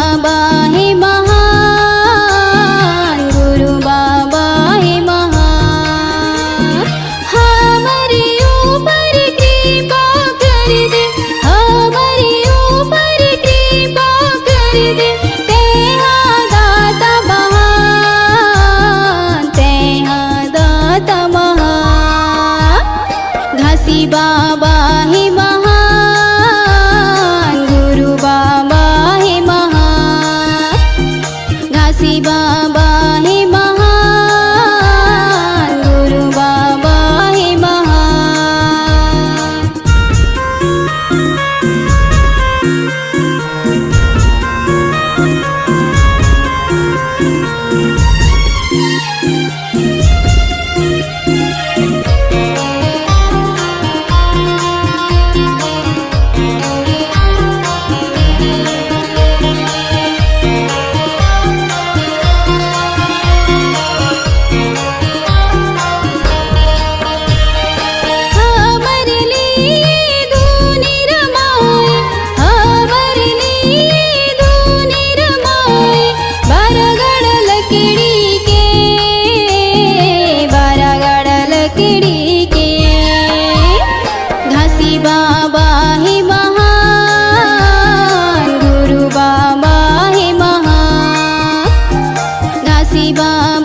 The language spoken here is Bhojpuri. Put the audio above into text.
बाबा हे महान, गुरु बाबा हे महान। हमारे ऊपर कृपा कर दे, हमारे ऊपर कृपा कर दे। तेहा दाता महान, तेहा दाता महान। घासी बाबा हे महान, गुरु बाबा हे महान। घासी बाबा हे महान, गुरु बाबा हे महान। हमारे लिए धूनी रमाए, हमारे लिए धूनी रमाए। बारागढ़ लकड़ी के, बारागढ़ लकड़ी के। घासी बाबा हे महान, गुरु बाबा हे महान। घासी बाबा